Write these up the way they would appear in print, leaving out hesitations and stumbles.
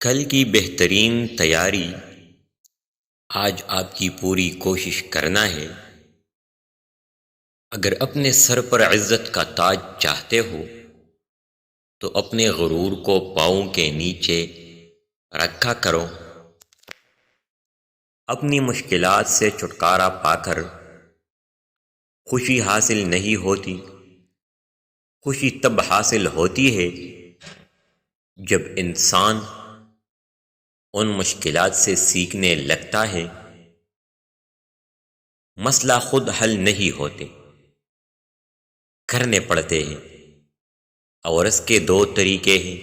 کل کی بہترین تیاری آج آپ کی پوری کوشش کرنا ہے۔ اگر اپنے سر پر عزت کا تاج چاہتے ہو تو اپنے غرور کو پاؤں کے نیچے رکھا کرو۔ اپنی مشکلات سے چھٹکارا پا کر خوشی حاصل نہیں ہوتی۔ خوشی تب حاصل ہوتی ہے جب انسان ان مشکلات سے سیکھنے لگتا ہے۔ مسئلہ خود حل نہیں ہوتے، کرنے پڑتے ہیں، اور اس کے دو طریقے ہیں۔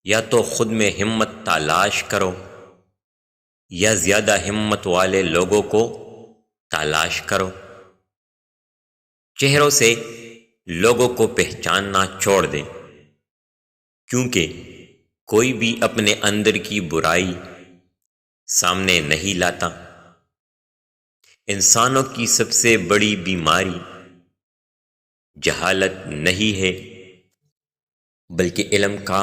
یا تو خود میں ہمت تلاش کرو یا زیادہ ہمت والے لوگوں کو تلاش کرو۔ چہروں سے لوگوں کو پہچاننا چھوڑ دیں، کیونکہ کوئی بھی اپنے اندر کی برائی سامنے نہیں لاتا۔ انسانوں کی سب سے بڑی بیماری جہالت نہیں ہے بلکہ علم کا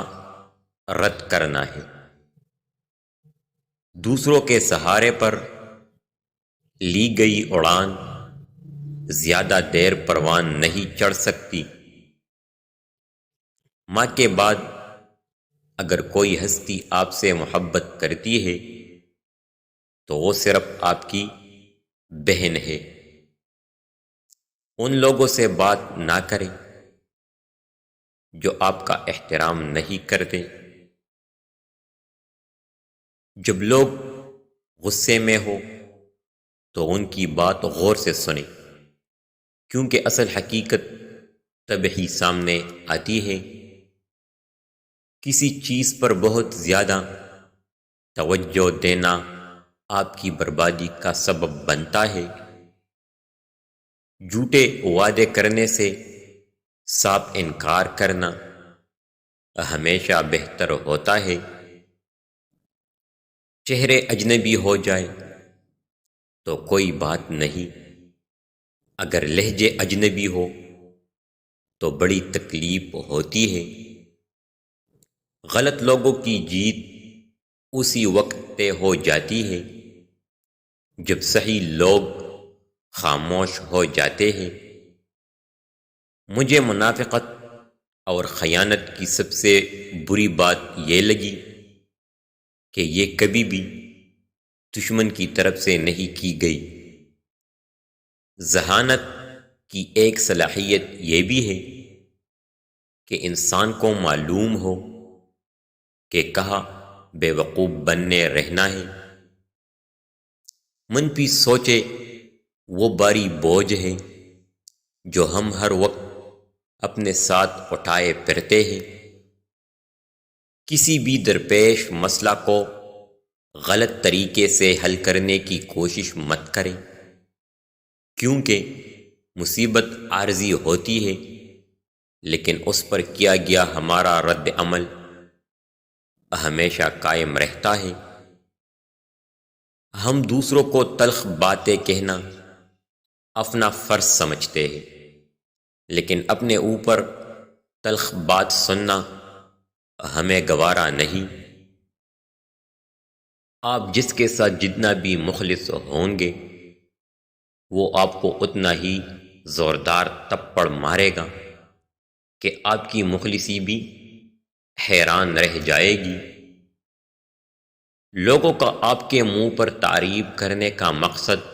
رد کرنا ہے۔ دوسروں کے سہارے پر لی گئی اڑان زیادہ دیر پروان نہیں چڑھ سکتی۔ ماں کے بعد اگر کوئی ہستی آپ سے محبت کرتی ہے تو وہ صرف آپ کی بہن ہے۔ ان لوگوں سے بات نہ کریں جو آپ کا احترام نہیں کرتے۔ جب لوگ غصے میں ہو تو ان کی بات غور سے سنیں، کیونکہ اصل حقیقت تب ہی سامنے آتی ہے۔ کسی چیز پر بہت زیادہ توجہ دینا آپ کی بربادی کا سبب بنتا ہے۔ جھوٹے وعدے کرنے سے صاف انکار کرنا ہمیشہ بہتر ہوتا ہے۔ چہرے اجنبی ہو جائے تو کوئی بات نہیں، اگر لہجے اجنبی ہو تو بڑی تکلیف ہوتی ہے۔ غلط لوگوں کی جیت اسی وقت طے ہو جاتی ہے جب صحیح لوگ خاموش ہو جاتے ہیں۔ مجھے منافقت اور خیانت کی سب سے بری بات یہ لگی کہ یہ کبھی بھی دشمن کی طرف سے نہیں کی گئی۔ ذہانت کی ایک صلاحیت یہ بھی ہے کہ انسان کو معلوم ہو کہ کہاں بے وقوف بننے رہنا ہے۔ منفی سوچے وہ باری بوجھ ہے جو ہم ہر وقت اپنے ساتھ اٹھائے پھرتے ہیں۔ کسی بھی درپیش مسئلہ کو غلط طریقے سے حل کرنے کی کوشش مت کریں، کیونکہ مصیبت عارضی ہوتی ہے لیکن اس پر کیا گیا ہمارا رد عمل ہمیشہ قائم رہتا ہے۔ ہم دوسروں کو تلخ باتیں کہنا اپنا فرض سمجھتے ہیں، لیکن اپنے اوپر تلخ بات سننا ہمیں گوارا نہیں۔ آپ جس کے ساتھ جتنا بھی مخلص ہوں گے وہ آپ کو اتنا ہی زوردار تپڑ مارے گا کہ آپ کی مخلصی بھی حیران رہ جائے گی۔ لوگوں کا آپ کے منہ پر تعریف کرنے کا مقصد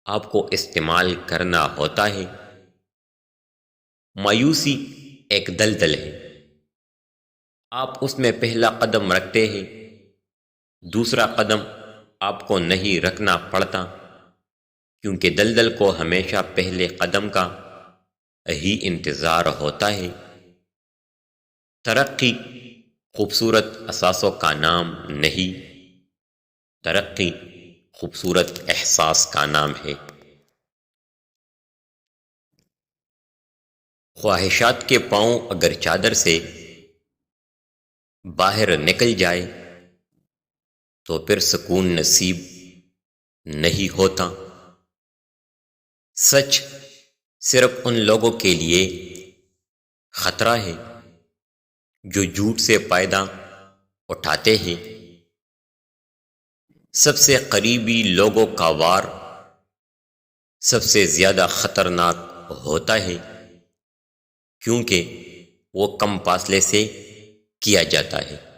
آپ کو استعمال کرنا ہوتا ہے۔ مایوسی ایک دلدل ہے، آپ اس میں پہلا قدم رکھتے ہیں، دوسرا قدم آپ کو نہیں رکھنا پڑتا، کیونکہ دلدل کو ہمیشہ پہلے قدم کا ہی انتظار ہوتا ہے۔ ترقی خوبصورت اثاثوں کا نام نہیں، ترقی خوبصورت احساس کا نام ہے۔ خواہشات کے پاؤں اگر چادر سے باہر نکل جائے تو پھر سکون نصیب نہیں ہوتا۔ سچ صرف ان لوگوں کے لیے خطرہ ہے جو جھوٹ سے پیدا اٹھاتے ہیں۔ سب سے قریبی لوگوں کا وار سب سے زیادہ خطرناک ہوتا ہے، کیونکہ وہ کم فاصلے سے کیا جاتا ہے۔